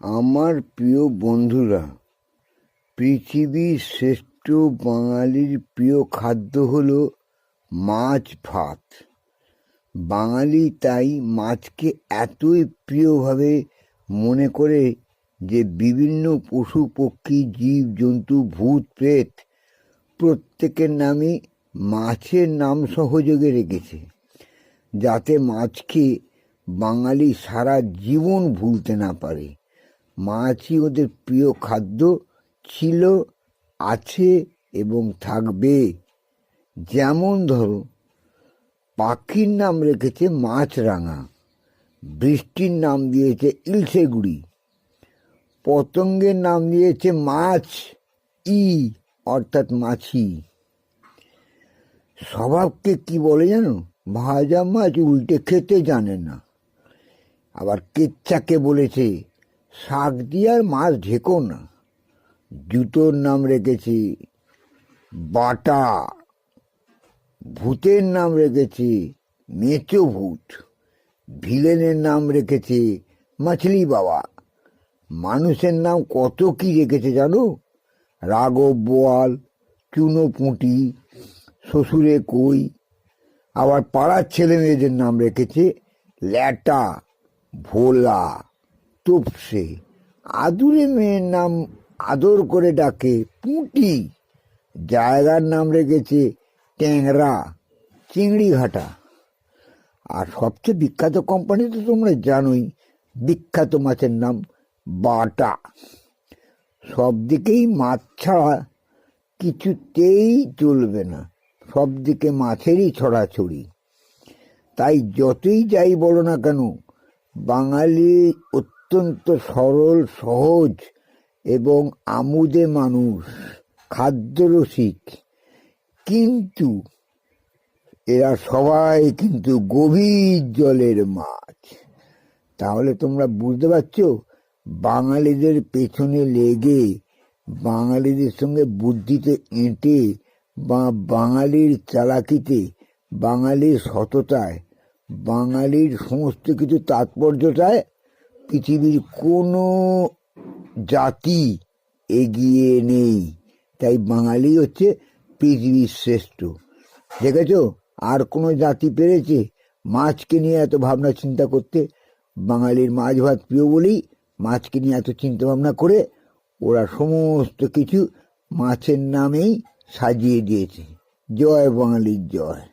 আমার প্রিয় বন্ধুরা, পৃথিবীর শ্রেষ্ঠ বাঙালির প্রিয় খাদ্য হলো মাছ ভাত। বাঙালি তাই মাছকে এতই প্রিয়ভাবে মনে করে যে বিভিন্ন পশু পক্ষী জীব জন্তু ভূত প্রেত প্রত্যেকের নামে মাছের নাম সহযোগে রেখেছে, যাতে মাছকে বাঙালি সারা জীবন ভুলতে না পারে। মাছই ওদের প্রিয় খাদ্য ছিল, আছে এবং থাকবে। যেমন ধরো, পাখির নাম রেখেছে মাছরাঙা, বৃষ্টির নাম দিয়েছে ইলশে গুড়ি, পতঙ্গের নাম দিয়েছে মাছ ই অর্থাৎ মাছি। স্বভাবকে কি বলে জানো? ভাজা মাছ উল্টে খেতে জানে না। আবার কেচ্ছাকে বলেছে শাক দিয়ে আর মাছ ঢেকো না। জুতোর নাম রেখেছে বাটা, ভূতের নাম রেখেছে মেচো ভূত, ভিলেনের নাম রেখেছে মাছলি বাবা। মানুষের নাম কত কি রেখেছে জানো? রাঘব বোয়াল, চুনো পুঁটি, শ্বশুরে কই। আবার পাড়ার ছেলে মেয়েদের নাম রেখেছে ল্যাটা, ভোলা, তোপসে। আদুরে মেয়ের নাম আদর করে ডাকে পুঁটি। জায়গার নাম রেখেছে ট্যাংরা, চিংড়ি ঘাটা। আর সবচেয়ে বিখ্যাত কোম্পানি তো তোমরা জানোই, বিখ্যাত মাছের নাম বাটা। সব দিকেই মাছ ছাড়া কিছুতেই চলবে না, সব দিকে মাছেরই ছড়াছড়ি। তাই যতই যাই বলো না কেন, বাঙালি অত্যন্ত সরল সহজ এবং আমোদে মানুষ, খাদ্যরসিক। কিন্তু এরা সবাই কিন্তু গভীর জলের মাছ। তাহলে তোমরা বুঝতে পারছো, বাঙালিদের পেছনে লেগে, বাঙালিদের সঙ্গে বুদ্ধিতে এঁটে বা বাঙালির চালাকিতে, বাঙালির সততায়, বাঙালির সমস্ত কিছু তাৎপর্যটায় পৃথিবীর কোনো জাতি এগিয়ে নেই। তাই বাঙালি হচ্ছে পৃথিবীর শ্রেষ্ঠ। দেখেছ আর কোনো জাতি পেরেছে মাছকে নিয়ে এত ভাবনা চিন্তা করতে? বাঙালির মাছ ভাত প্রিয় বলেই মাছকে নিয়ে এত চিন্তা ভাবনা করে ওরা সমস্ত কিছু মাছের নামেই সাজিয়ে দিয়েছে। জয় বাঙালির জয়।